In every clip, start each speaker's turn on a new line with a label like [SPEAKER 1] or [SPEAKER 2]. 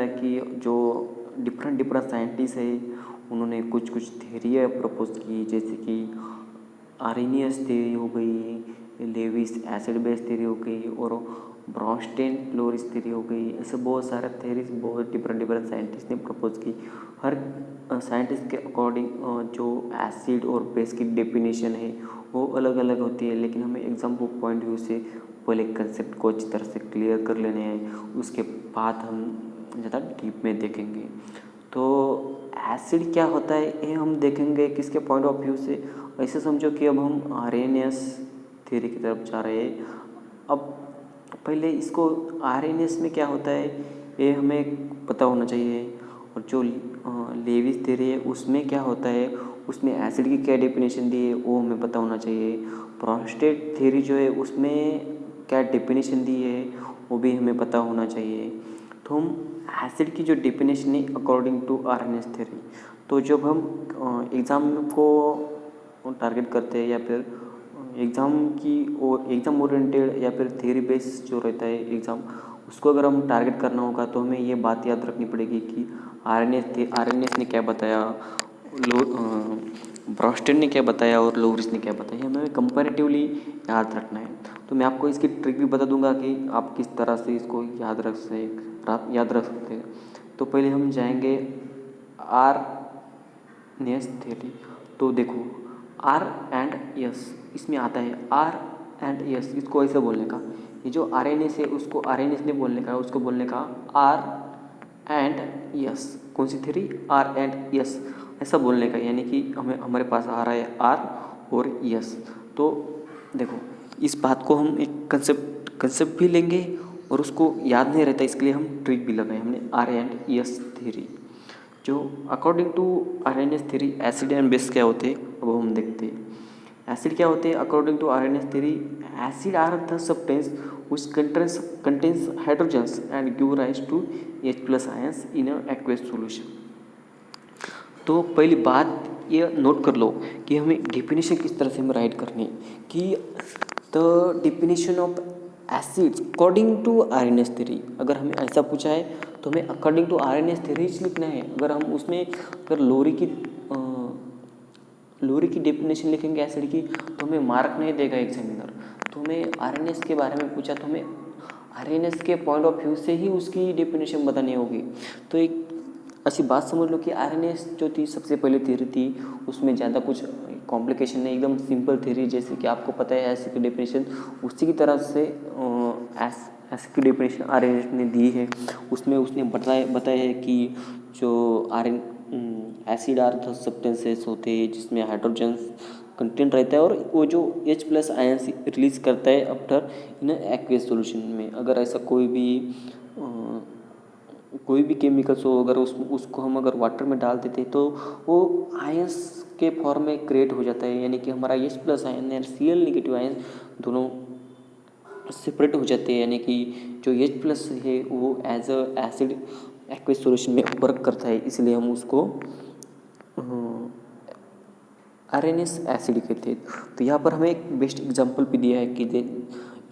[SPEAKER 1] है कि जो डिफरेंट डिफरेंट साइंटिस्ट है उन्होंने कुछ कुछ थेरियाँ प्रपोज की, जैसे कि आर्हेनियस थ्योरी हो गई, लेविस एसिड बेस थ्योरी हो गई और ब्रॉन्स्टेन फ्लोरिस थ्योरी हो गई। ऐसे बहुत सारे थ्योरीज बहुत डिफरेंट डिफरेंट साइंटिस्ट ने प्रपोज की। हर साइंटिस्ट के अकॉर्डिंग जो एसिड और बेस की डेफिनेशन है वो अलग अलग होती है, लेकिन हमें एग्जाम बुक पॉइंट व्यू से पहले कंसेप्ट को अच्छी तरह से क्लियर कर लेने हैं, उसके बाद हम ज़्यादा डीप में देखेंगे। तो एसिड क्या होता है ये हम देखेंगे किसके पॉइंट ऑफ व्यू से। ऐसे समझो कि अब हम आर्हेनियस थ्योरी की तरफ जा रहे हैं। अब पहले इसको आर्हेनियस में क्या होता है ये हमें पता होना चाहिए, और जो लेविस थ्योरी है उसमें क्या होता है, उसमें एसिड की क्या डेफिनेशन दी है वो हमें पता होना चाहिए। ब्रॉन्स्टेड थ्योरी जो है उसमें क्या डेफिनेशन दी है वो भी हमें पता होना चाहिए। तो हम एसिड की जो डेफिनेशन है अकॉर्डिंग टू आर्हेनियस थ्योरी, तो जब हम एग्ज़ाम को टारगेट करते हैं या फिर एग्ज़ाम की और एग्ज़ाम ओरिएंटेड या फिर थ्योरी बेस जो रहता है एग्ज़ाम, उसको अगर हम टारगेट करना होगा तो हमें ये बात याद रखनी पड़ेगी कि आर्हेनियस ने क्या बताया, ब्रॉन्स्टेड ने क्या बताया और लोरिस ने क्या बताया, हमें कंपैरेटिवली याद रखना है। तो मैं आपको इसकी ट्रिक भी बता दूंगा कि आप किस तरह से इसको याद रख सकते हैं। तो पहले हम जाएंगे आर्हेनियस थ्योरी। तो देखो आर एंड यस इसमें आता है, आर एंड यस इसको ऐसे बोलने का, ये जो आर्हेनियस है उसको आर्हेनियस नहीं बोलने का, उसको बोलने का आर एंड यस। कौन सी थ्योरी, आर एंड यस ऐसा बोलने का, यानी कि हमारे पास आ रहा है आर और यस। तो देखो इस बात को हम एक कंसेप्ट भी लेंगे और उसको याद नहीं रहता, इसके लिए हम ट्रिक भी लगाए हमने आर एंड यस थ्योरी। जो according to Arrhenius theory acid and base क्या होते हैं वो हम देखते हैं। एसिड क्या होते हैं according to Arrhenius theory, acid are the substance which contains hydrogens and give rise to H+ ions in an aqueous solution। तो पहली बात ये नोट कर लो कि हमें डेफिनेशन किस तरह से हमें राइट करनी है कि the definition of acids according to Arrhenius theory. अगर हमें ऐसा पूछा है तो हमें अकॉर्डिंग टू आर्हेनियस थ्योरी लिखना है। अगर हम उसमें अगर लोरी की डेफिनेशन लिखेंगे एसिड की तो हमें मार्क नहीं देगा एग्जामिनर। तो हमें आर्हेनियस के बारे में पूछा तो हमें आर्हेनियस के पॉइंट ऑफ व्यू से ही उसकी डेफिनेशन बतानी होगी। तो एक ऐसी बात समझ लो कि आर्हेनियस जो थी सबसे पहले थ्योरी थी, उसमें ज़्यादा कुछ कॉम्प्लिकेशन नहीं, एकदम सिंपल थ्योरी, जैसे कि आपको पता है एसिड की डेफिनेशन उसी की तरह से एसिड की डेफिनेशन आर्हेनियस ने दी है। उसमें उसने बताया है कि जो एसिड आर द सब्सटेंसेस होते हैं जिसमें हाइड्रोजन कंटेंट रहता है और वो जो H+ आयंस रिलीज करता है आफ्टर इन एक्वेस सॉल्यूशन में। अगर ऐसा कोई भी केमिकल्स हो, अगर उसको हम अगर वाटर में डाल देते तो वो आयंस के फॉर्म में क्रिएट हो जाता है, यानी कि हमारा H+ आयन और Cl- आयन दोनों सेपरेट हो जाते हैं, यानी कि जो H+ है वो as a acid aqueous solution में वर्क करता है, इसलिए हम उसको आर्हेनियस एसिड कहते हैं। तो यहाँ पर हमें एक बेस्ट एग्जांपल भी दिया है कि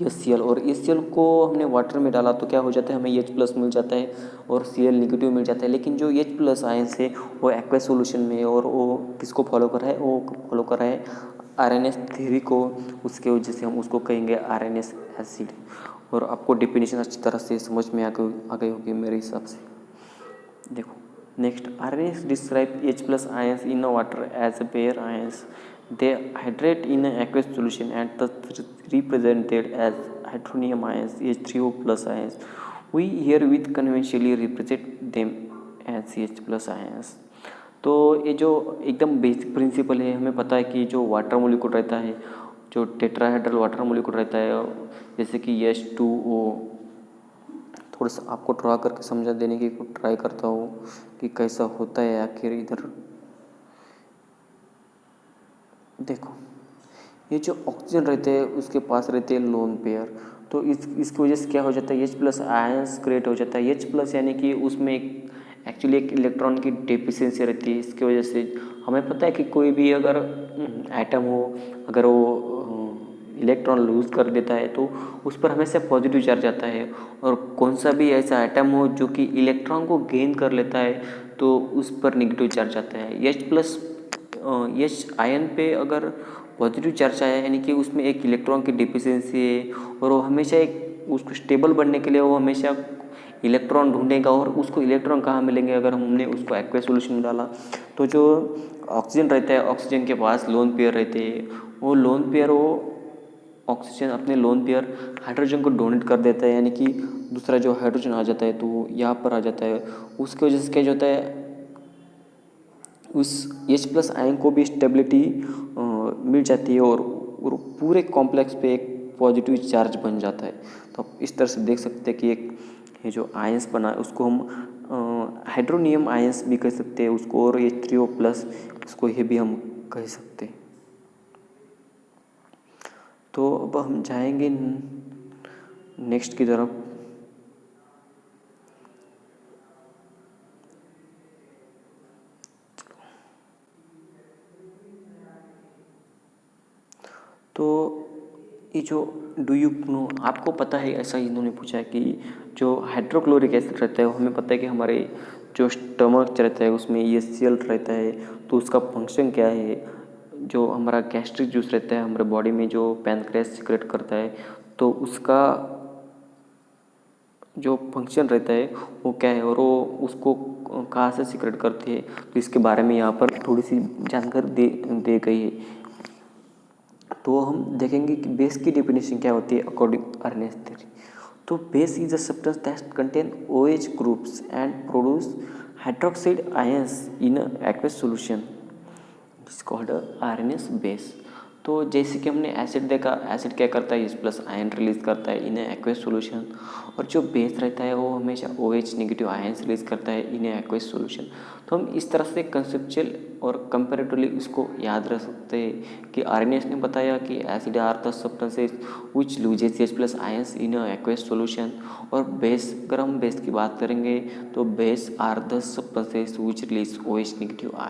[SPEAKER 1] HCl, और HCl को हमने वाटर में डाला तो क्या हो जाता है, हमें H+ मिल जाता है और Cl- मिल जाता है। लेकिन जो H+ आयंस है वो एक्वेस सॉल्यूशन में है और वो किसको फॉलो कर रहा है, वो फॉलो कर रहा है आर्हेनियस थ्योरी को। उसके वजह से हम उसको कहेंगे आर्हेनियस एसिड। और आपको डेफिनेशन अच्छी तरह से समझ में आ गई होगी मेरे हिसाब से। देखो next, Arrhenius describe H+ ions in water as bare ions. They hydrate in an aqueous solution and thus represented as hydronium ions, H3O+ ions. We herewith conventionally represent them as H+ ions। तो ये जो एकदम basic principle है, हमें पता है कि जो वाटर मोलिक्यूल रहता है, जो टेट्राहेड्रल वाटर मोलिक्यूल रहता है, जैसे कि H2O, थोड़ा सा आपको ड्रा करके समझा देने की ट्राई करता हूँ कि कैसा होता है आखिर इधर। देखो ये जो ऑक्सीजन रहते हैं उसके पास रहते हैं लोन पेयर, तो इसकी वजह से क्या हो जाता है, H+ आयंस क्रिएट हो जाता है। H+ यानी कि उसमें एक्चुअली एक इलेक्ट्रॉन की डेफिशिएंसी रहती है। इसकी वजह से हमें पता है कि कोई भी अगर एटम हो, अगर वो इलेक्ट्रॉन लूज़ कर देता है तो उस पर हमेशा पॉजिटिव चार्ज आता है। और कौन सा भी ऐसा एटम हो जो कि इलेक्ट्रॉन को गेन कर लेता है तो उस पर नेगेटिव चार्ज आता है। एच आयन पे अगर पॉजिटिव चार्ज आया यानी कि उसमें एक इलेक्ट्रॉन की डिफिशियंसी है और वो हमेशा एक उसको स्टेबल बनने के लिए वो हमेशा इलेक्ट्रॉन ढूंढेगा। और उसको इलेक्ट्रॉन कहाँ मिलेंगे, अगर हमने उसको एक्वस सॉल्यूशन में डाला तो जो ऑक्सीजन रहता है, ऑक्सीजन के पास लोन पेयर रहते हैं, वो लोन पेयर वो ऑक्सीजन अपने लोन पेयर हाइड्रोजन को डोनेट कर देता है, यानी कि दूसरा जो हाइड्रोजन आ जाता है तो वो यहाँ पर आ जाता है। उसकी वजह से क्या होता है, उस H+ आयन को भी स्टेबिलिटी मिल जाती है और पूरे कॉम्प्लेक्स पे एक पॉजिटिव चार्ज बन जाता है। तो आप इस तरह से देख सकते हैं कि एक ये जो आयंस बना है उसको हम हाइड्रोनियम आयंस भी कह सकते हैं उसको, और H3O+ इसको ये भी हम कह सकते हैं। तो अब हम जाएंगे नेक्स्ट की तरफ। तो ये जो डू यू नो, आपको पता है, ऐसा इन्होंने पूछा है कि जो हाइड्रोक्लोरिक एसिड रहता है वो हमें पता है कि हमारे जो स्टमक रहता है उसमें HCl रहता है, तो उसका फंक्शन क्या है। जो हमारा गैस्ट्रिक जूस रहता है हमारे बॉडी में जो पैनक्रियास सिक्रेट करता है तो उसका जो फंक्शन रहता है वो क्या है और वो उसको कहाँ से सिक्रेट करती है, तो इसके बारे में यहाँ पर थोड़ी सी जानकारी दे गई है। तो हम देखेंगे कि बेस की डेफिनेशन क्या होती है अकॉर्डिंग अर्नेस्ट थ्योरी। तो base is a substance that contain OH groups and produce hydroxide ions in aqueous solution, it's called RNS base. तो जैसे कि हमने एसिड देखा, एसिड क्या करता है, H+ आयन रिलीज करता है इन एक्वस सॉल्यूशन, और जो बेस रहता है वो हमेशा OH नेगेटिव आयंस रिलीज करता है इन एक्वस सॉल्यूशन। तो हम इस तरह से कंसेप्चुअल और कंपैरेटिवली इसको याद रख सकते हैं कि आरएनएस ने बताया कि acid are the substances which loses H+ ions in aqueous solution, और बेस, अगर हम बेस की बात करेंगे तो base are the substances which release OH negative ion.